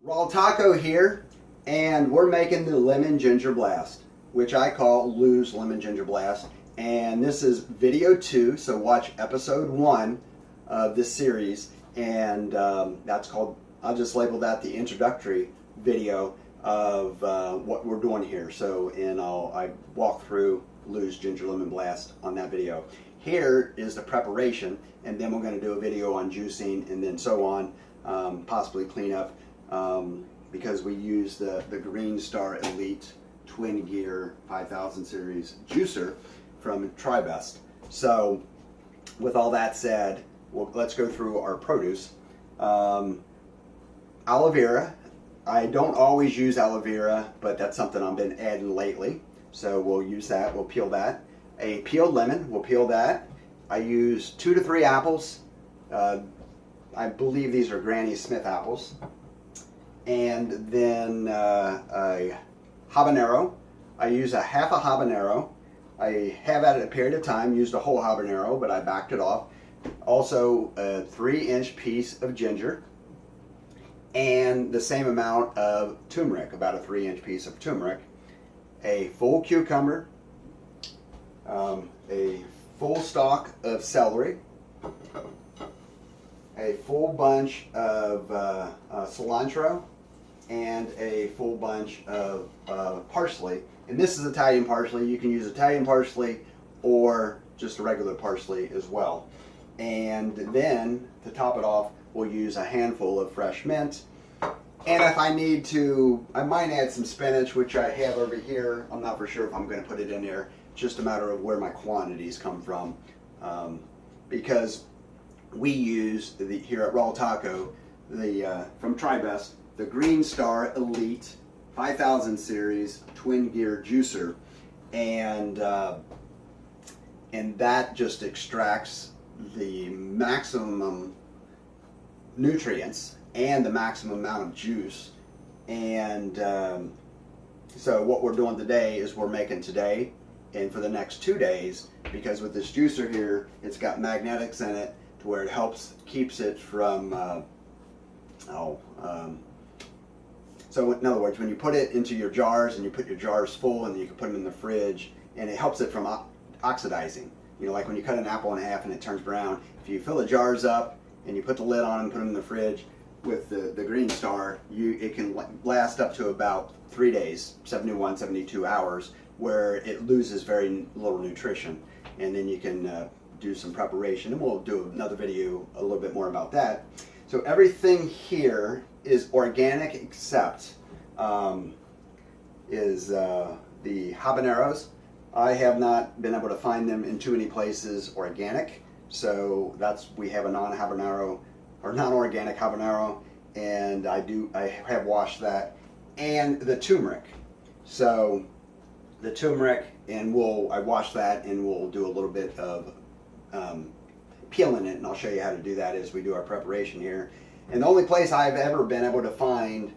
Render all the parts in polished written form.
Raw Taco here, and we're making the Lemon Ginger Blast, which I call Lou's Lemon Ginger Blast. And this is video 2, so watch episode 1 of this series, and that's called, I'll just label that the introductory video of what we're doing here. So, and I walk through Lou's Ginger Lemon Blast on that video. Here is the preparation, and then we're going to do a video on juicing and then so on, possibly cleanup. Because we use the Green Star Elite Twin Gear 5000 series juicer from Tribest. So with all that said, let's go through our produce. Aloe vera. I don't always use aloe vera, but that's something I've been adding lately. So we'll use that, we'll peel that. A peeled lemon, we'll peel that. I use 2 to 3 apples. I believe these are Granny Smith apples. And then a habanero. I use a half a habanero. I have at a period of time used a whole habanero, but I backed it off. Also a 3-inch piece of ginger and the same amount of turmeric, about a 3-inch piece of turmeric. A full cucumber, a full stalk of celery, a full bunch of cilantro, and a full bunch of parsley. And this is Italian parsley. You can use Italian parsley or just a regular parsley as well. And then to top it off, we'll use a handful of fresh mint. And if I need to, I might add some spinach, which I have over here. I'm not for sure if I'm going to put it in there. Just a matter of where my quantities come from. Because we use here at Raw Taco, from Tribest, the Green Star Elite 5000 series Twin Gear juicer, and that just extracts the maximum nutrients and the maximum amount of juice. And so what we're doing today is we're making today and for the next 2 days, because with this juicer here, it's got magnetics in it to where it keeps it from so in other words, when you put it into your jars and you put your jars full and you can put them in the fridge, and it helps it from oxidizing. You know, like when you cut an apple in half and it turns brown, if you fill the jars up and you put the lid on and put them in the fridge with the Green Star, it can last up to about 3 days, 71, 72 hours, where it loses very little nutrition. And then you can do some preparation, and we'll do another video a little bit more about that. So everything here is organic except the habaneros. I have not been able to find them in too many places organic, so we have a non-habanero or non-organic habanero, and I have washed that, and the turmeric. So the turmeric, and I wash that, and we'll do a little bit of peeling it, and I'll show you how to do that as we do our preparation here. And the only place I've ever been able to find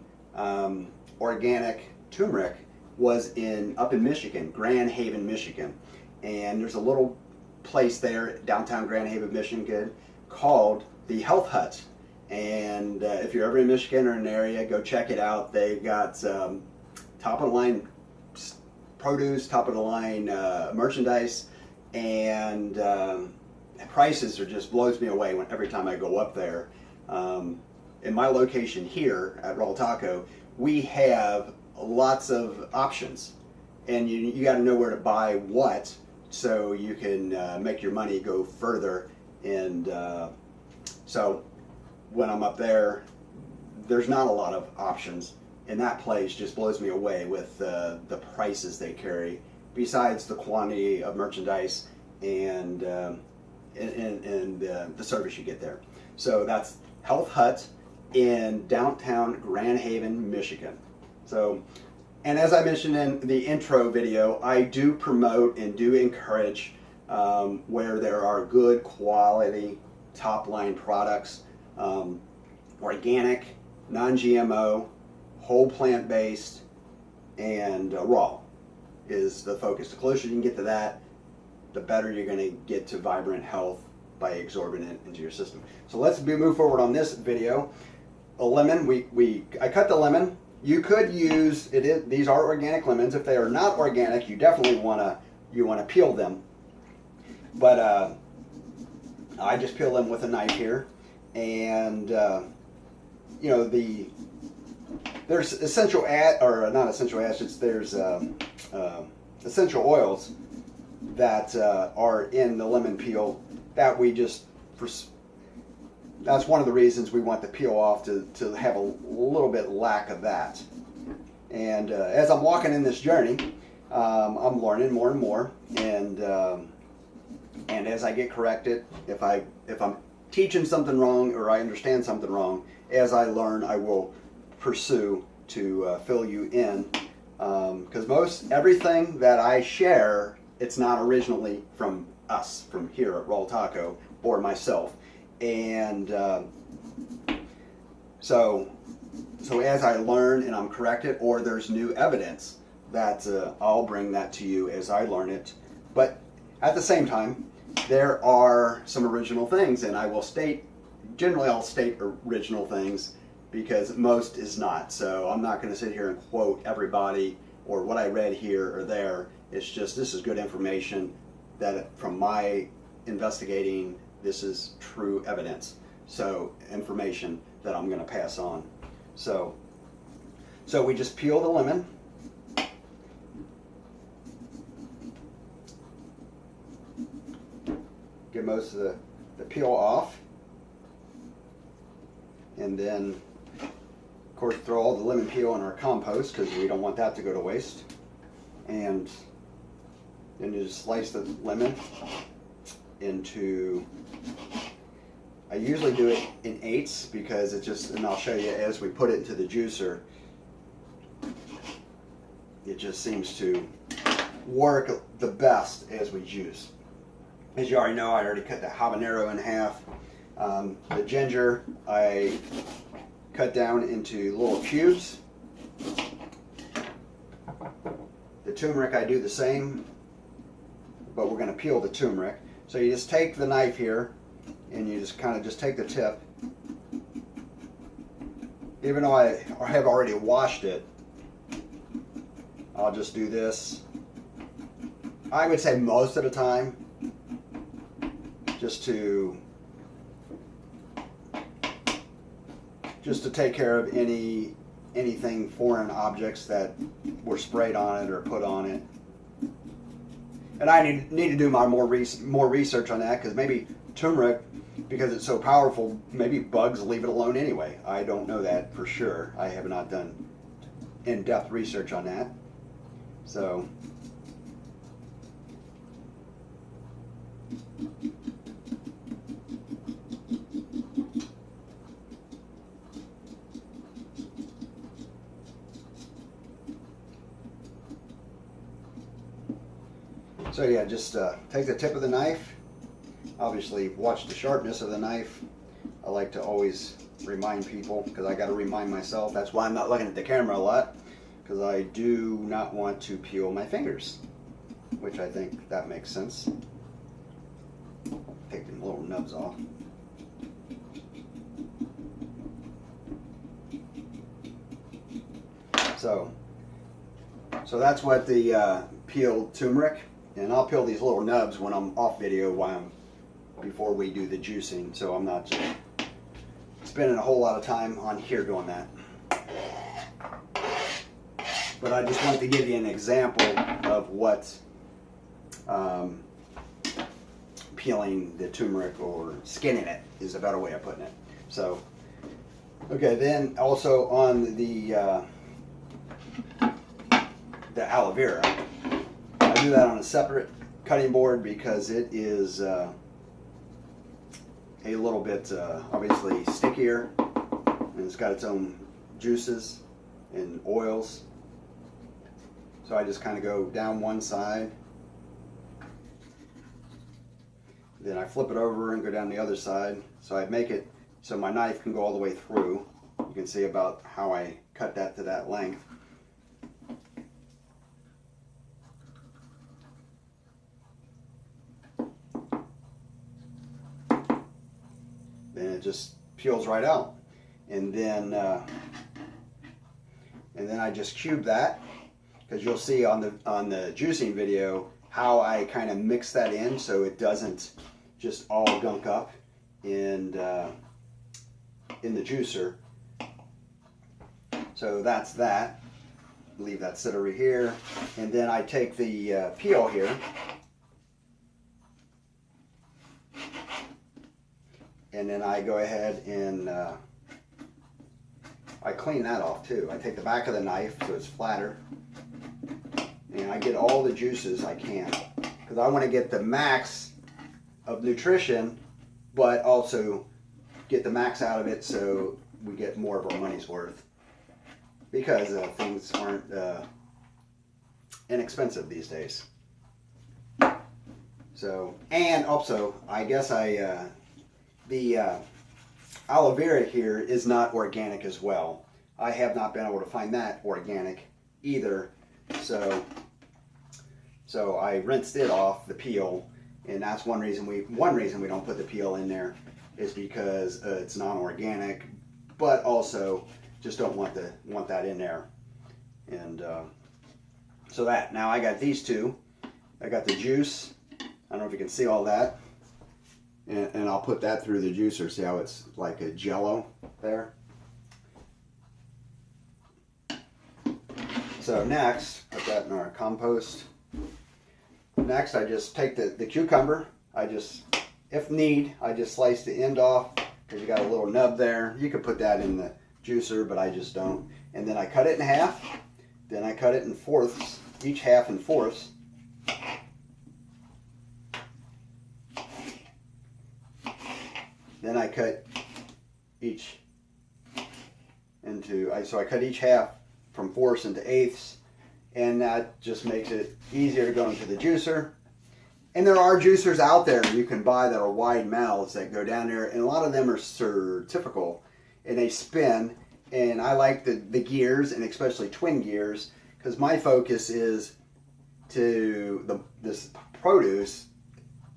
organic turmeric was up in Michigan, Grand Haven, Michigan. And there's a little place there, downtown Grand Haven, Michigan, called the Health Hut. And if you're ever in Michigan or in an area, go check it out. They've got top of the line produce, top of the line merchandise, and prices just blows me away every time I go up there. In my location here at Raw Taco, we have lots of options, and you got to know where to buy what, so you can make your money go further. And so when I'm up there, there's not a lot of options, and that place just blows me away with the prices they carry, besides the quantity of merchandise and the service you get there. So that's Health Hut in downtown Grand Haven, Michigan. So, and as I mentioned in the intro video, I do promote and do encourage where there are good quality top line products, organic, non-GMO, whole plant based, and raw is the focus. The closer you can get to that, the better you're going to get to vibrant health by absorbing it into your system. So let's move forward on this video. a lemon. I cut the lemon. You could use it. These are organic lemons. If they are not organic, you definitely wanna peel them. But I just peel them with a knife here, and you know there's essential or not essential acids. There's essential oils that are in the lemon peel that we just. That's one of the reasons we want the peel off, to have a little bit lack of that. And as I'm walking in this journey, I'm learning more and more, and as I get corrected, if I'm teaching something wrong or I understand something wrong, as I learn, I will pursue to fill you in, because everything that I share, it's not originally from us, from here at Raw Taco or myself. And so as I learn and I'm corrected, or there's new evidence, that I'll bring that to you as I learn it. But at the same time, there are some original things, and I'll state original things, because most is not. So I'm not going to sit here and quote everybody or what I read here or there. It's just, this is good information that from my investigating, this is true evidence. So information that I'm going to pass on. So we just peel the lemon. Get most of the peel off. And then, of course, throw all the lemon peel in our compost, because we don't want that to go to waste. And then you just slice the lemon into, I usually do it in eighths, because it just, and I'll show you as we put it into the juicer, it just seems to work the best as we juice. As you already know, I already cut the habanero in half. The ginger I cut down into little cubes. The turmeric I do the same, but we're going to peel the turmeric. So you just take the knife here, and you just kind of just take the tip. Even though I have already washed it, I'll just do this. I would say most of the time, just to take care of anything foreign objects that were sprayed on it or put on it. And I need to do my more research on that, because maybe turmeric, because it's so powerful, maybe bugs leave it alone anyway. I don't know that for sure. I have not done in-depth research on that. So yeah, just take the tip of the knife. Obviously, watch the sharpness of the knife. I like to always remind people, because I got to remind myself. That's why I'm not looking at the camera a lot, because I do not want to peel my fingers, which I think that makes sense. Take the little nubs off. So that's what the peeled turmeric. And I'll peel these little nubs when I'm off video, before we do the juicing, so I'm not just spending a whole lot of time on here doing that. But I just wanted to give you an example of what peeling the turmeric, or skinning it, is a better way of putting it. So, okay, then also on the aloe vera, I do that on a separate cutting board, because it is a little bit obviously stickier, and it's got its own juices and oils. So I just kind of go down one side, then I flip it over and go down the other side. So I make it so my knife can go all the way through. You can see about how I cut that to that length. Then it just peels right out. and then I just cube that, because you'll see on the juicing video how I kind of mix that in so it doesn't just all gunk up in the juicer. So that's that. Leave that sit over here, and then I take the peel here, and then I go ahead and I clean that off too. I take the back of the knife so it's flatter, and I get all the juices I can, because I want to get the max of nutrition, but also get the max out of it so we get more of our money's worth, because things aren't inexpensive these days. So, and also, I guess the aloe vera here is not organic as well. I have not been able to find that organic either. So I rinsed it off the peel, and that's one reason we don't put the peel in there, is because it's non-organic, but also just don't want that in there. And so that, now I got these two. I got the juice. I don't know if you can see all that. And I'll put that through the juicer. See how it's like a jello there? So next, put that in our compost. Next, I just take the cucumber. I just, if need, I just slice the end off, because you got a little nub there. You could put that in the juicer, but I just don't. And then I cut it in half. Then I cut it in fourths, each half in fourths. Then I cut each into, so I cut each half from fourths into eighths, and that just makes it easier to go into the juicer. And there are juicers out there you can buy that are wide mouths that go down there, and a lot of them are certifical, and they spin. And I like the gears, and especially twin gears, because my focus is to this produce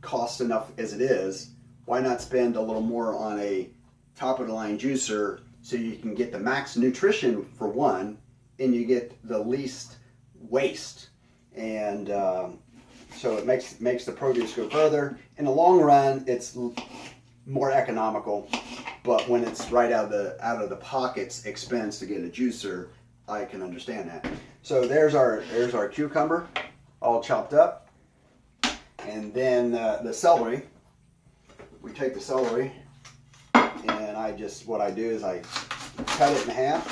costs enough as it is. Why not spend a little more on a top of the line juicer so you can get the max nutrition for one, and you get the least waste, and so it makes the produce go further. In the long run, it's more economical, but when it's right out of the pocket's expense to get a juicer, I can understand that. So there's our cucumber all chopped up, and then the celery. We take the celery, and what I do is I cut it in half,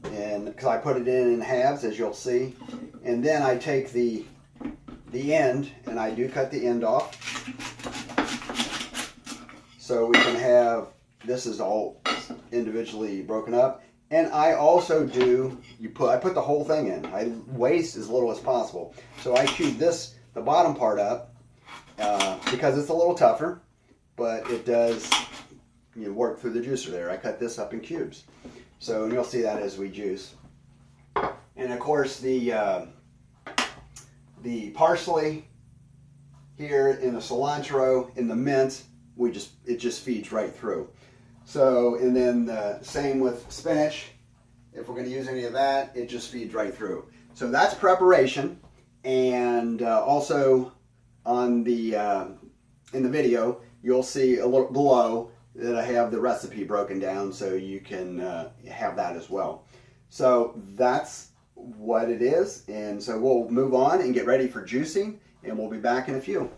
and because I put it in halves, as you'll see, and then I take the end, and I do cut the end off, so we can have, this is all individually broken up. And I also I put the whole thing in. I waste as little as possible. So I cube the bottom part up, because it's a little tougher, but it does work through the juicer there. I cut this up in cubes. So, and you'll see that as we juice. And of course the parsley here, in the cilantro, in the mint, it just feeds right through. So, and then the same with spinach. If we're going to use any of that, it just feeds right through. So that's preparation. And also on the in the video, you'll see a little below that I have the recipe broken down, so you can have that as well. So that's what it is, and so we'll move on and get ready for juicing, and we'll be back in a few.